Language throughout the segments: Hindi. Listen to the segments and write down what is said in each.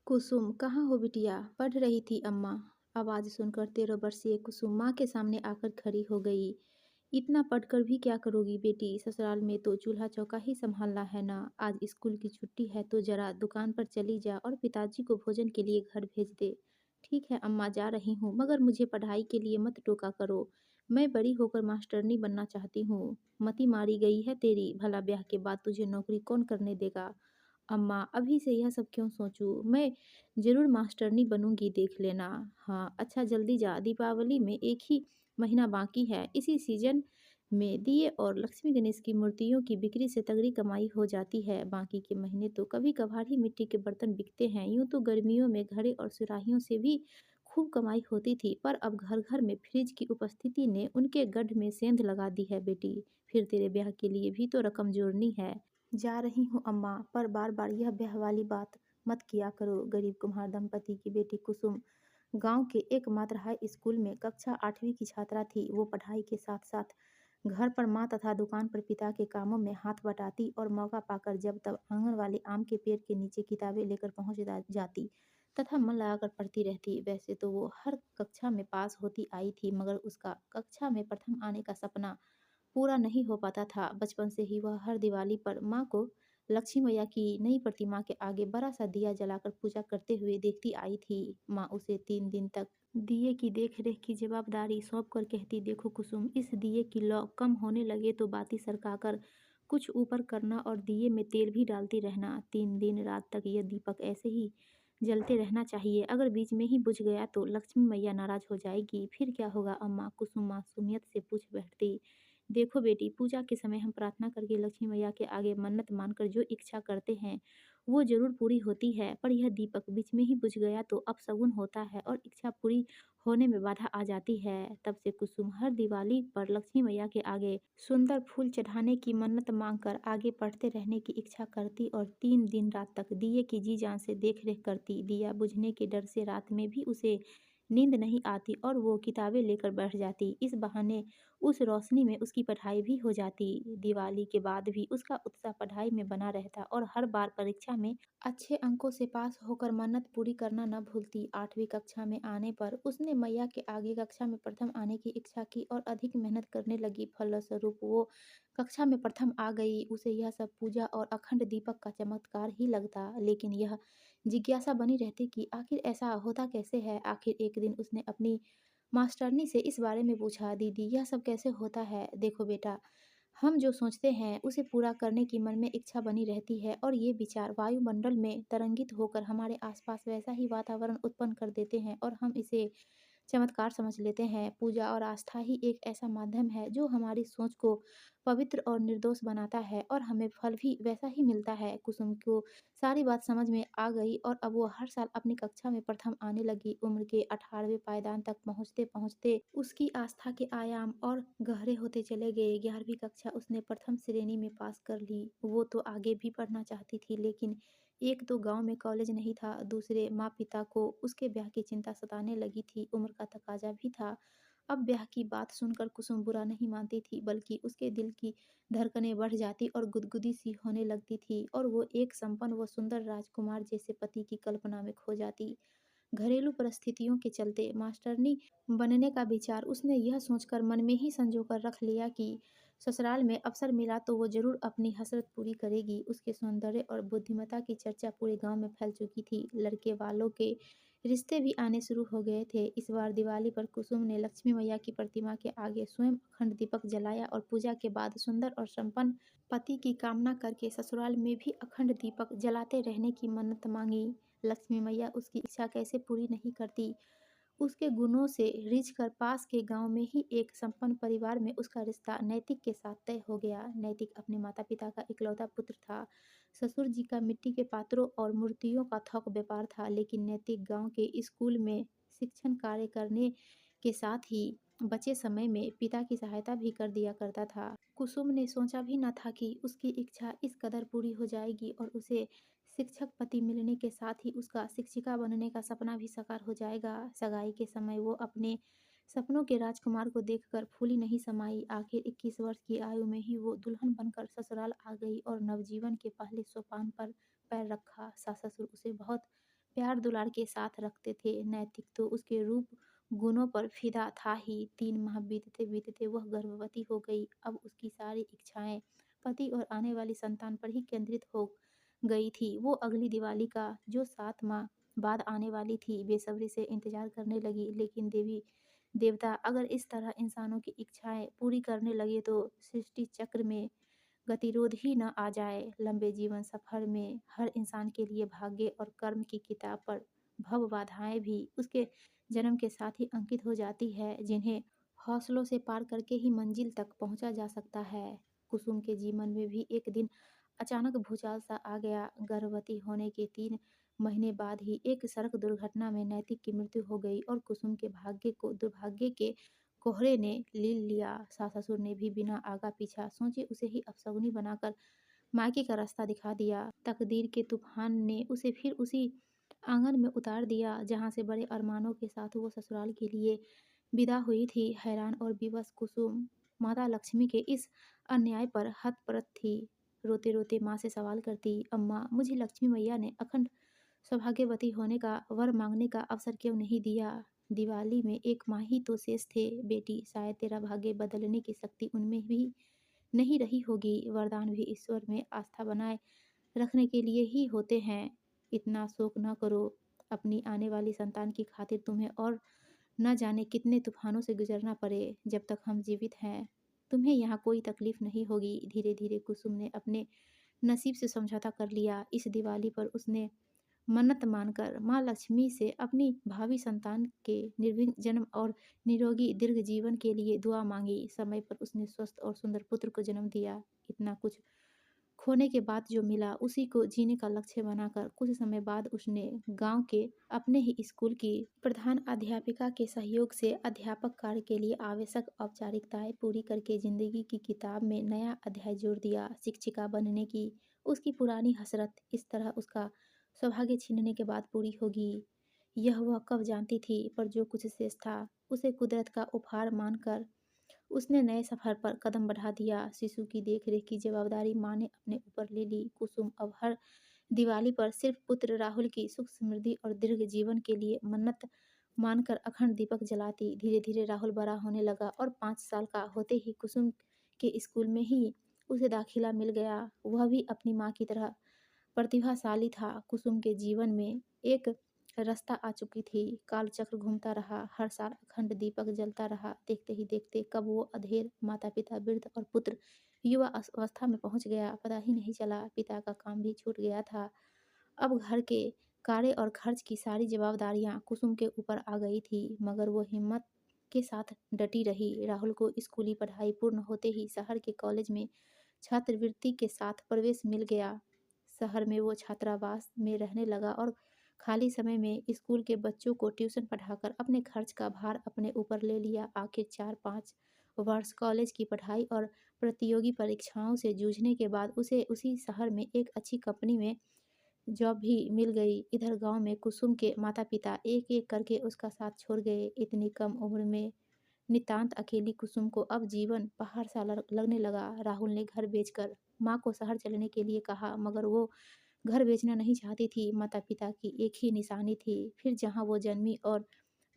कुसुम, कहाँ हो बिटिया? पढ़ रही थी अम्मा। आवाज़ सुनकर 13 वर्षीय कुसुम माँ के सामने आकर खड़ी हो गई। इतना पढ़कर भी क्या करोगी बेटी? ससुराल में तो चूल्हा चौका ही संभालना है ना। आज स्कूल की छुट्टी है तो जरा दुकान पर चली जा और पिताजी को भोजन के लिए घर भेज दे। ठीक है अम्मा, जा रही हूँ, मगर मुझे पढ़ाई के लिए मत टोका करो। मैं बड़ी होकर मास्टरनी बनना चाहती हूँ। मती मारी गई है तेरी। भला ब्याह के बाद तुझे नौकरी कौन करने देगा? अम्मा, अभी से यह सब क्यों सोचूं? मैं ज़रूर मास्टरनी बनूंगी, देख लेना। हाँ, अच्छा जल्दी जा, दीपावली में एक ही महीना बाकी है। इसी सीजन में दिए और लक्ष्मी गणेश की मूर्तियों की बिक्री से तगड़ी कमाई हो जाती है। बाकी के महीने तो कभी कभार ही मिट्टी के बर्तन बिकते हैं। यूं तो गर्मियों में घड़े और सुराहियों से भी खूब कमाई होती थी, पर अब घर घर में फ्रिज की उपस्थिति ने उनके गढ़ में सेंध लगा दी है बेटी। फिर तेरे ब्याह के लिए भी तो रकम जोड़नी है। जा रही हूँ अम्मा, पर बार बार यह ब्याह वाली बात मत किया करो। गरीब कुम्हार दंपति की बेटी कुसुम गांव के एकमात्र हाई स्कूल में कक्षा 8वीं की छात्रा थी। वो पढ़ाई के साथ साथ घर पर माँ तथा दुकान पर पिता के कामों में हाथ बटाती और मौका पाकर जब तब आंगन वाले आम के पेड़ के नीचे किताबें लेकर पहुंच जाती तथा मन लगाकर पढ़ती रहती। वैसे तो वो हर कक्षा में पास होती आई थी, मगर उसका कक्षा में प्रथम आने का सपना पूरा नहीं हो पाता था। बचपन से ही वह हर दिवाली पर माँ को लक्ष्मी मैया की नई प्रतिमा के आगे बड़ा सा दिया जलाकर पूजा करते हुए देखती आई थी। माँ उसे 3 दिन तक दिए की देख रेख की जवाबदारी सौंप कर कहती, देखो कुसुम, इस दिए की लौ कम होने लगे तो बाती सरकाकर कुछ ऊपर करना और दिए में तेल भी डालती रहना। 3 दिन रात तक यह दीपक ऐसे ही जलते रहना चाहिए। अगर बीच में ही बुझ गया तो लक्ष्मी मैया नाराज हो जाएगी। फिर क्या होगा अम्मा? कुसुम मासूमियत से पूछ बैठती। देखो बेटी, पूजा के समय हम प्रार्थना करके लक्ष्मी मैया के आगे मन्नत मानकर जो इच्छा करते हैं वो जरूर पूरी होती है, पर यह दीपक बीच में ही बुझ गया तो अपशगुन होता है और इच्छा पूरी होने में बाधा आ जाती है। तब से कुसुम हर दिवाली पर लक्ष्मी मैया के आगे सुंदर फूल चढ़ाने की मन्नत मांगकर आगे पढ़ते रहने की इच्छा करती और 3 दिन रात तक दिए की जी जान से देख रेख करती। दिया बुझने के डर से रात में भी उसे नींद नहीं आती और वो किताबें लेकर बैठ जाती। इस बहाने उस रोशनी में उसकी पढ़ाई भी हो जाती। दिवाली के बाद भी उसका उत्साह पढ़ाई में बना रहता और हर बार परीक्षा में अच्छे अंकों से पास होकर मन्नत पूरी करना न भूलती। 8वीं कक्षा में आने पर उसने मैया के आगे कक्षा में प्रथम आने की इच्छा की और अधिक मेहनत करने लगी। फलस्वरूप वो कक्षा में प्रथम आ गई। उसे यह सब पूजा और अखंड दीपक का चमत्कार ही लगता, लेकिन यह जिज्ञासा बनी रहती कि आखिर ऐसा होता कैसे है। आखिर एक दिन उसने अपनी मास्टरनी से इस बारे में पूछा, दीदी यह सब कैसे होता है? देखो बेटा, हम जो सोचते हैं उसे पूरा करने की मन में इच्छा बनी रहती है और ये विचार वायुमंडल में तरंगित होकर हमारे आसपास वैसा ही वातावरण उत्पन्न कर देते हैं और हम इसे चमत्कार समझ लेते हैं। पूजा और आस्था ही एक ऐसा माध्यम है जो हमारी सोच को पवित्र और निर्दोष बनाता है और हमें फल भी वैसा ही मिलता है। कुसुम को सारी बात समझ में आ गई और अब वो हर साल अपनी कक्षा में प्रथम आने लगी। उम्र के 18वें पायदान तक पहुँचते पहुँचते उसकी आस्था के आयाम और गहरे होते चले गए। 11वीं कक्षा उसने प्रथम श्रेणी में पास कर ली। वो तो आगे भी पढ़ना चाहती थी, लेकिन एक तो गांव में कॉलेज नहीं था, दूसरे माँ पिता को उसके ब्याह की चिंता सताने लगी थी। उम्र का तकाजा भी था। अब ब्याह की बात सुनकर कुसुम बुरा नहीं मानती थी, बल्कि उसके दिल की धड़कनें बढ़ जाती और गुदगुदी सी होने लगती थी और वो एक संपन्न व सुंदर राजकुमार जैसे पति की कल्पना में खो जाती। घरेलू परिस्थितियों के चलते मास्टरनी बनने का विचार उसने यह सोचकर मन में ही संजो कर रख लिया कि ससुराल में अवसर मिला तो वो जरूर अपनी हसरत पूरी करेगी। उसके सौंदर्य और बुद्धिमत्ता की चर्चा पूरे गांव में फैल चुकी थी। लड़के वालों के रिश्ते भी आने शुरू हो गए थे। इस बार दिवाली पर कुसुम ने लक्ष्मी मैया की प्रतिमा के आगे स्वयं अखंड दीपक जलाया और पूजा के बाद सुंदर और संपन्न पति की कामना करके ससुराल में भी अखंड दीपक जलाते रहने की मन्नत मांगी। लक्ष्मी मैया उसकी इच्छा कैसे पूरी नहीं करती। उसके गुणों से रिझ कर पास के गांव में ही एक संपन्न परिवार में उसका रिश्ता नैतिक के साथ तय हो गया। नैतिक अपने माता पिता का इकलौता पुत्र था। ससुर जी का मिट्टी के पात्रों और मूर्तियों का थोक व्यापार था, लेकिन नैतिक गांव के स्कूल में शिक्षण कार्य करने के साथ ही बचे समय में पिता की सहायता भी कर दिया करता था। कुसुम ने सोचा भी न था कि उसकी इच्छा इस कदर पूरी हो जाएगी और उसे शिक्षक पति मिलने के साथ ही उसका शिक्षिका बनने का सपना भी साकार हो जाएगा। सगाई के समय वो अपने सपनों के राजकुमार को देखकर फूली नहीं समाई। आखिर 21 वर्ष की आयु में ही वो दुल्हन बनकर ससुराल आ गई और नवजीवन के पहले सोपान पर पैर रखा। सास ससुर उसे बहुत प्यार दुलार के साथ रखते थे। नैतिक तो उसके रूप गुणों पर फिदा था ही। 3 माह बीतते बीतते वह गर्भवती हो गई। अब उसकी सारी इच्छाएं पति और आने वाली संतान पर ही केंद्रित हो गई थी। वो अगली दिवाली का, जो 7 माह बाद आने वाली थी, बेसब्री से इंतजार करने लगी। लेकिन देवी देवता अगर इस तरह इंसानों की इच्छाएं पूरी करने लगे तो सृष्टि चक्र में गतिरोध ही न आ जाए। लंबे जीवन सफर में हर इंसान के लिए भाग्य और कर्म की किताब पर भव बाधाएं भी उसके जन्म के साथ ही अंकित हो जाती है, जिन्हें हौसलों से पार करके ही मंजिल तक पहुंचा जा सकता है। कुसुम के जीवन में भी एक दिन अचानक भूचाल सा आ गया। गर्भवती होने के 3 महीने बाद ही एक सड़क दुर्घटना में नैतिक की मृत्यु हो गई और कुसुम के भाग्य को दुर्भाग्य के कोहरे ने लील लिया। सास ससुर ने भी बिना आगा पीछा सोचे उसे ही अपशगुनी बनाकर मायके का रास्ता दिखा दिया। तकदीर के तूफान ने उसे फिर उसी आंगन में उतार दिया जहां से बड़े अरमानों के साथ वो ससुराल के लिए विदा हुई थी। हैरान और विवश कुसुम माता लक्ष्मी के इस अन्याय पर हतप्रभ थी। रोते रोते माँ से सवाल करती, अम्मा, मुझे लक्ष्मी मैया ने अखंड सौभाग्यवती होने का वर मांगने का अवसर क्यों नहीं दिया? दिवाली में 1 माह ही तो शेष थे बेटी, शायद तेरा भाग्य बदलने की शक्ति उनमें भी नहीं रही होगी। वरदान भी ईश्वर में आस्था बनाए रखने के लिए ही होते हैं। इतना शोक न करो। अपनी आने वाली संतान की खातिर तुम्हें और न जाने कितने तूफानों से गुजरना पड़े। जब तक हम जीवित हैं तुम्हें यहाँ कोई तकलीफ नहीं होगी। धीरे धीरे कुसुम ने अपने नसीब से समझौता कर लिया। इस दिवाली पर उसने मन्नत मानकर माँ लक्ष्मी से अपनी भावी संतान के निर्विघ्न जन्म और निरोगी दीर्घ जीवन के लिए दुआ मांगी। समय पर उसने स्वस्थ और सुंदर पुत्र को जन्म दिया। इतना कुछ खोने के बाद जो मिला उसी को जीने का लक्ष्य बनाकर कुछ समय बाद उसने गांव के अपने ही स्कूल की प्रधान अध्यापिका के सहयोग से अध्यापक कार्य के लिए आवश्यक औपचारिकताएं पूरी करके जिंदगी की किताब में नया अध्याय जोड़ दिया। शिक्षिका बनने की उसकी पुरानी हसरत इस तरह उसका सौभाग्य छीनने के बाद पूरी होगी, यह वह कब जानती थी। पर जो कुछ शेष था उसे कुदरत का उपहार मानकर उसने नए सफर पर कदम बढ़ा दिया। शिशु की देखरेख की जवाबदारी माँ ने अपने ऊपर ले ली। कुसुम अब हर दिवाली पर सिर्फ पुत्र राहुल की सुख समृद्धि और दीर्घ जीवन के लिए मन्नत मानकर अखंड दीपक जलाती। धीरे धीरे राहुल बड़ा होने लगा और 5 साल का होते ही कुसुम के स्कूल में ही उसे दाखिला मिल गया। वह भी अपनी माँ की तरह प्रतिभाशाली था। कुसुम के जीवन में एक रास्ता आ चुकी थी। काल चक्र घूमता रहा, हर साल अखंड दीपक जलता रहा। देखते ही देखते कब वो अधेर माता पिता वृद्ध और पुत्र युवा अवस्था में पहुंच गया, पता ही नहीं चला। पिता का काम भी छूट गया था। अब घर के कार्य और खर्च की सारी जवाबदारियां कुसुम के ऊपर आ गई थी, मगर वो हिम्मत के साथ डटी रही। राहुल को स्कूली पढ़ाई पूर्ण होते ही शहर के कॉलेज में छात्रवृत्ति के साथ प्रवेश मिल गया। शहर में वो छात्रावास में रहने लगा और खाली समय में स्कूल के बच्चों को ट्यूशन पढ़ाकर अपने खर्च का भार अपने ऊपर ले लिया। आखिर 4-5 वर्ष कॉलेज की पढ़ाई और प्रतियोगी परीक्षाओं से जूझने के बाद उसे उसी शहर में एक अच्छी कंपनी में जॉब भी मिल गई। इधर गांव में कुसुम के माता पिता एक एक करके उसका साथ छोड़ गए। इतनी कम उम्र में नितांत अकेली कुसुम को अब जीवन पहाड़ सा लगने लगा। राहुल ने घर बेचकर माँ को शहर चलने के लिए कहा, मगर वो घर बेचना नहीं चाहती थी। माता पिता की एक ही निशानी थी। फिर जहाँ वो जन्मी और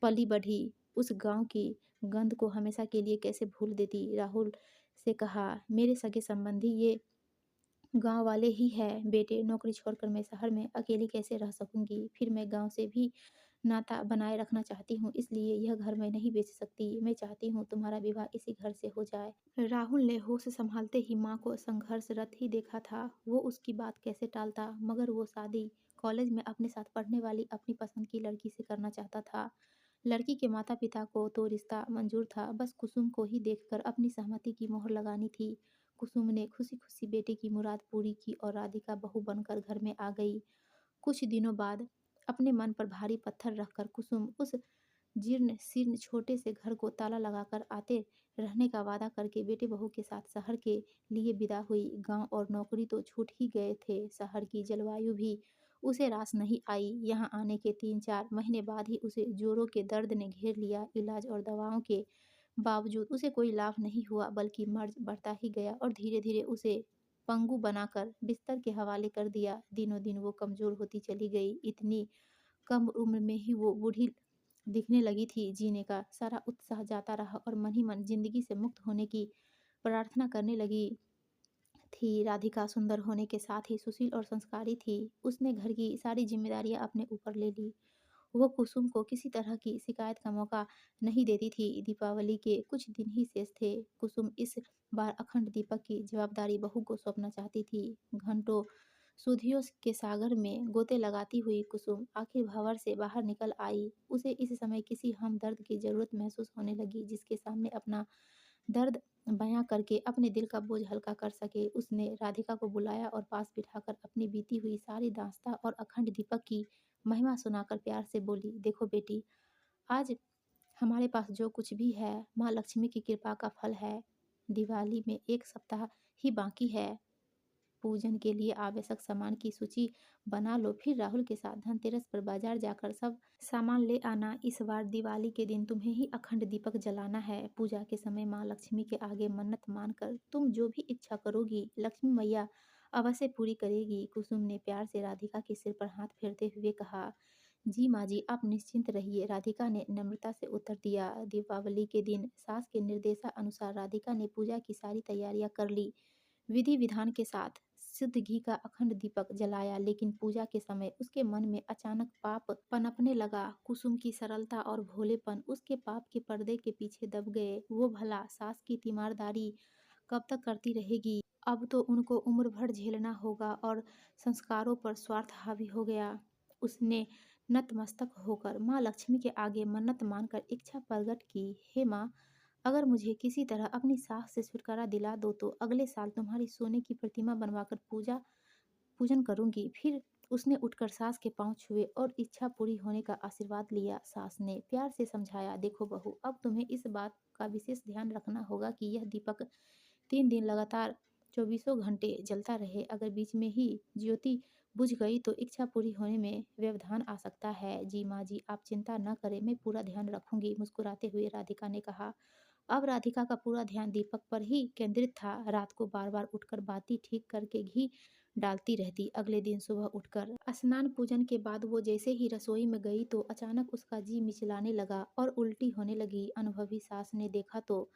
पली बढ़ी उस गांव की गंध को हमेशा के लिए कैसे भूल देती। राहुल से कहा, मेरे सगे संबंधी ये गांव वाले ही हैं बेटे, नौकरी छोड़कर मैं शहर में अकेली कैसे रह सकूंगी। फिर मैं गांव से भी नाता बनाए रखना चाहती हूँ, इसलिए यह घर मैं नहीं बेच सकती। मैं चाहती हूँ तुम्हारा विवाह इसी घर से हो जाए। राहुल ने होश संभालते ही माँ को संघर्षरत ही देखा था। वो उसकी बात कैसे टालता, मगर वो शादी कॉलेज में अपने साथ पढ़ने वाली अपनी पसंद की लड़की से करना चाहता था। लड़की के माता पिता को तो रिश्ता मंजूर था, बस कुसुम को ही देखकर अपनी सहमति की मोहर लगानी थी। कुसुम ने खुशी खुशी बेटे की मुराद पूरी की और राधिका बहू बनकर घर में आ गई। कुछ दिनों बाद अपने मन पर भारी पत्थर रखकर कुसुम उस जीर्ण शीर्ण छोटे से घर को ताला लगाकर आते रहने का वादा करके बेटे बहू के साथ शहर के लिए विदा हुई। गांव और नौकरी तो छूट ही गए थे, शहर की जलवायु भी उसे रास नहीं आई। यहाँ आने के 3-4 महीने बाद ही उसे जोरों के दर्द ने घेर लिया। इलाज और दवाओं के बावजूद उसे कोई लाभ नहीं हुआ, बल्कि मर्ज बढ़ता ही गया और धीरे धीरे उसे पंगु बनाकर बिस्तर के हवाले कर दिया। दिनों दिन वो कमजोर होती चली गई। इतनी कम उम्र में ही वो बूढ़ी दिखने लगी थी। जीने का सारा उत्साह जाता रहा और मन ही मन जिंदगी से मुक्त होने की प्रार्थना करने लगी थी। राधिका सुंदर होने के साथ ही सुशील और संस्कारी थी। उसने घर की सारी जिम्मेदारियां अपने ऊपर ले ली। वो कुसुम को किसी तरह की शिकायत का मौका नहीं देती थी। दीपावली के कुछ दिन ही शेष थे। कुसुम इस बार अखंड दीपक की जवाबदारी बहू को सौंपना चाहती थी। घंटों सुधियों के सागर में गोते लगाती हुई कुसुम आखिर भंवर से बाहर निकल आई। उसे इस समय किसी हमदर्द की जरूरत महसूस होने लगी, जिसके सामने अपना दर्द बयां करके अपने दिल का बोझ हल्का कर सके। उसने राधिका को बुलाया और पास बिठाकर अपनी बीती हुई सारी दास्तां और अखंड दीपक की महिमा सुनाकर प्यार से बोली, देखो बेटी, आज हमारे पास जो कुछ भी है माँ लक्ष्मी की कृपा का फल है। दिवाली में एक सप्ताह ही बाकी है। पूजन के लिए आवश्यक सामान की सूची बना लो, फिर राहुल के साथ धनतेरस पर बाजार जाकर सब सामान ले आना। इस बार दिवाली के दिन तुम्हें ही अखंड दीपक जलाना है। पूजा के समय माँ लक्ष्मी के आगे मन्नत मानकर तुम जो भी इच्छा करोगी, लक्ष्मी मैया अवश्य पूरी करेगी। कुसुम ने प्यार से राधिका के सिर पर हाथ फेरते हुए कहा, जी माँ जी, आप निश्चिंत रहिए। राधिका ने नम्रता से उत्तर दिया। दीपावली के दिन सास के निर्देशानुसार राधिका ने पूजा की सारी तैयारियां कर ली। विधि विधान के साथ शुद्ध घी का अखंड दीपक जलाया, लेकिन पूजा के समय उसके मन में अचानक पाप पनपने लगा। कुसुम की सरलता और भोलेपन उसके पाप के पर्दे के पीछे दब गए। वो भला सास की तीमारदारी कब तक करती रहेगी? अब तो उनको उम्र भर झेलना होगा। और संस्कारों पर स्वार्थ हावी हो गया। उसने नतमस्तक होकर माँ लक्ष्मी के आगे मन्नत मानकर इच्छा प्रकट की, हे माँ, अगर मुझे किसी तरह अपनी सास से छुटकारा दिला दो तो अगले साल तुम्हारी सोने की प्रतिमा बनवाकर पूजन करूंगी। फिर उसने उठकर सास के पांव छुए और इच्छा पूरी होने का आशीर्वाद लिया। सास ने प्यार से समझाया, देखो बहू, अब तुम्हें इस बात का विशेष ध्यान रखना होगा कि यह दीपक 3 दिन लगातार चौबीसों घंटे जलता रहे। अगर बीच में ही ज्योति बुझ गई तो इच्छा पूरी होने में व्यवधान आ सकता है। जी माँ जी, आप चिंता न करें, मैं पूरा ध्यान रखूंगी, मुस्कुराते हुए राधिका ने कहा। अब राधिका का पूरा ध्यान दीपक पर ही केंद्रित था। रात को बार बार उठकर बाती ठीक करके घी डालती रहती। अगले दिन सुबह उठकर स्नान पूजन के बाद वो जैसे ही रसोई में गई तो अचानक उसका जी मिचलाने लगा और उल्टी होने लगी। अनुभवी सास ने देखा तो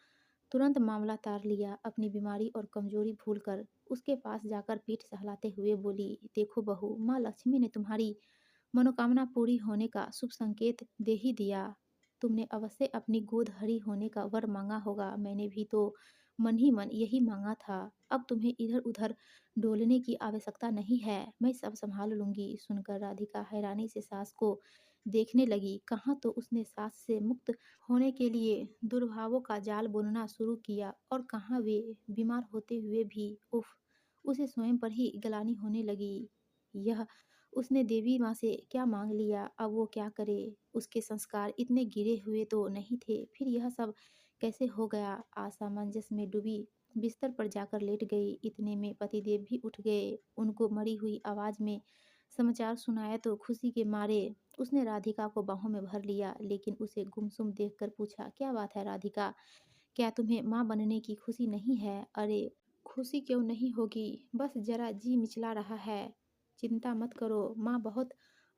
तुरंत मामला तार लिया। अपनी बीमारी और कमजोरी भूलकर उसके पास जाकर पीठ सहलाते हुए बोली, देखो बहू, माँ लक्ष्मी ने तुम्हारी मनोकामना पूरी होने का शुभ संकेत दे ही दिया। तुमने अवश्य अपनी गोद हरी होने का वर मांगा होगा। मैंने भी तो मन ही मन यही मांगा था। अब तुम्हें इधर उधर डोलने की आवश्यकता नहीं है, मैं सब संभाल लूंगी। सुनकर राधिका हैरानी से सास को देखने लगी। कहाँ तो उसने सास से मुक्त होने के लिए दुर्भावों का जाल बुनना शुरू किया और कहाँ वे बीमार होते हुए भी उफ, उसे स्वयं पर ही ग्लानि होने लगी। यह उसने देवी माँ से क्या मांग लिया, अब वो क्या करे? उसके संस्कार इतने गिरे हुए तो नहीं थे, फिर यह सब कैसे हो गया? असमंजस में डूबी बिस्तर पर जाकर लेट गई। इतने में पतिदेव भी उठ गए। उनको मरी हुई आवाज में समाचार सुनाया तो खुशी के मारे उसने राधिका को बाहों में भर लिया, लेकिन उसे गुमसुम देखकर पूछा, क्या बात है राधिका, क्या तुम्हें माँ बनने की खुशी नहीं है? अरे, खुशी क्यों नहीं होगी, बस जरा जी मिचला रहा है। चिंता मत करो, माँ बहुत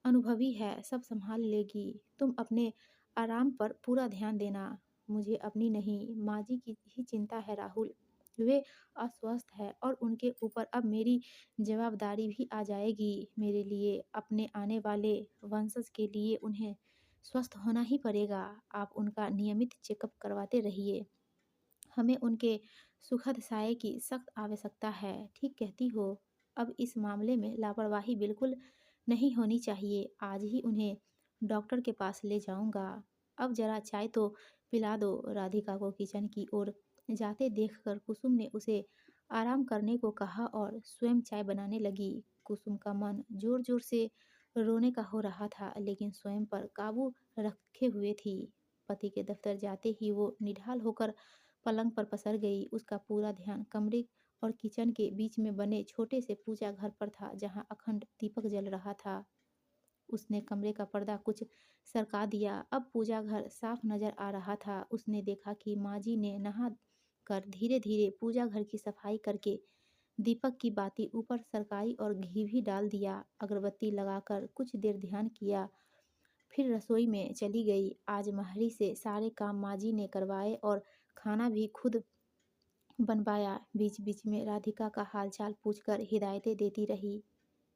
अनुभवी है, सब संभाल लेगी। तुम अपने आराम पर पूरा ध्यान देना। मुझे अपनी नहीं, माँ जी की ही चिंता है राहुल। वे अस्वस्थ है और उनके ऊपर अब मेरी जवाबदारी भी आ जाएगी। मेरे लिए, अपने आने वाले वंशज के लिए उन्हें स्वस्थ होना ही पड़ेगा। आप उनका नियमित चेकअप करवाते रहिए। हमें उनके सुखद साय की सख्त आवश्यकता है। ठीक कहती हो। अब इस मामले में लापरवाही बिल्कुल नहीं होनी चाहिए। आज ही उन्हें डॉक्टर के पास ले जाऊंगा। अब जरा चाय तो पिला दो। राधिका को किचन की ओर जाते देखकर कुसुम ने उसे आराम करने को कहा और स्वयं चाय बनाने लगी। कुसुम का मन जोर जोर से रोने का हो रहा था, लेकिन स्वयं पर काबू रखे हुए थी। पति के दफ्तर जाते ही वो निढाल होकर पलंग पर पसर गई। उसका पूरा ध्यान कमरे और किचन के बीच में बने छोटे से पूजा घर पर था, जहां अखंड दीपक जल रहा था। उसने कमरे का पर्दा कुछ सरका दिया। अब पूजा घर साफ नजर आ रहा था। उसने देखा कि माँ जी ने नहा कर धीरे धीरे पूजा घर की सफाई करके दीपक की बाती ऊपर सरकाई और घी भी डाल दिया। अगरबत्ती लगाकर कुछ देर ध्यान किया फिर रसोई में चली गई। आज महरी से सारे काम माँ जी ने करवाए और खाना भी खुद बनवाया। बीच बीच में राधिका का हालचाल पूछकर हिदायतें देती रही।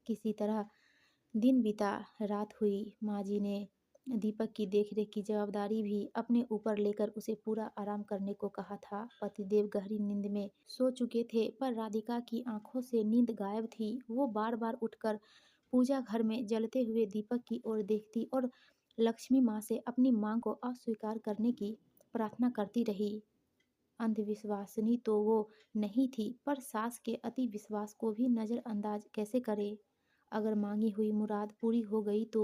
किसी तरह दिन बीता। रात हुई। माँ जी ने दीपक की देखरेख की जवाबदारी भी अपने ऊपर लेकर उसे पूरा आराम करने को कहा था। पतिदेव गहरी नींद में सो चुके थे, पर राधिका की आंखों से नींद गायब थी। वो बार बार उठकर पूजा घर में जलते हुए दीपक की ओर देखती और लक्ष्मी माँ से अपनी मांग को अस्वीकार करने की प्रार्थना करती रही। अंधविश्वासिनी तो वो नहीं थी, पर सास के अति विश्वास को भी नज़रअंदाज कैसे करे। अगर मांगी हुई मुराद पूरी हो गई तो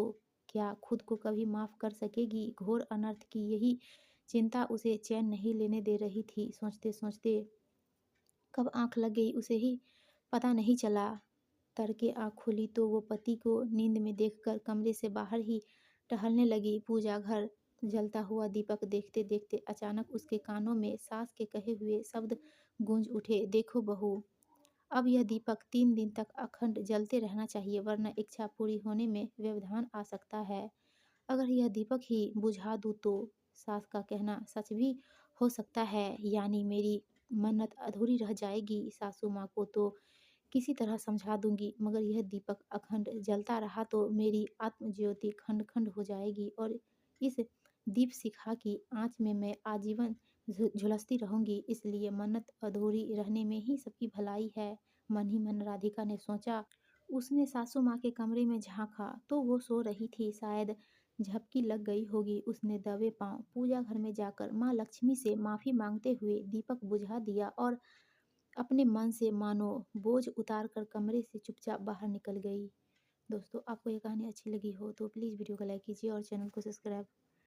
क्या खुद को कभी माफ़ कर सकेगी। घोर अनर्थ की यही चिंता उसे चैन नहीं लेने दे रही थी। सोचते सोचते कब आंख लग गई उसे ही पता नहीं चला। तड़के आंख खुली तो वो पति को नींद में देखकर कमरे से बाहर ही टहलने लगी। पूजा घर जलता हुआ दीपक देखते देखते अचानक उसके कानों में सास के कहे हुए शब्द गूंज उठे, देखो बहू, अब यह दीपक 3 दिन तक अखंड जलते रहना चाहिए, वरना इच्छा पूरी होने में व्यवधान आ सकता है। अगर यह दीपक ही बुझा दूँ तो सास का कहना सच भी हो सकता है, यानी मेरी मन्नत अधूरी रह जाएगी। सासू माँ को तो किसी तरह समझा दूंगी, मगर यह दीपक अखंड जलता रहा तो मेरी आत्मज्योति खंड खंड हो जाएगी और इस दीप शिखा की आंच में मैं आजीवन झुलसती रहूंगी। इसलिए मन्नत अधूरी रहने में ही सबकी भलाई है। मन ही मन राधिका ने सोचा। उसने सासू माँ के कमरे में झांका तो वो सो रही थी। शायद झपकी लग गई होगी। उसने दबे पांव पूजा घर में जाकर माँ लक्ष्मी से माफी मांगते हुए दीपक बुझा दिया और अपने मन से मानो बोझ उतार कर कमरे से चुपचाप बाहर निकल गई। दोस्तों, आपको ये कहानी अच्छी लगी हो तो प्लीज़ वीडियो को लाइक कीजिए और चैनल को सब्सक्राइब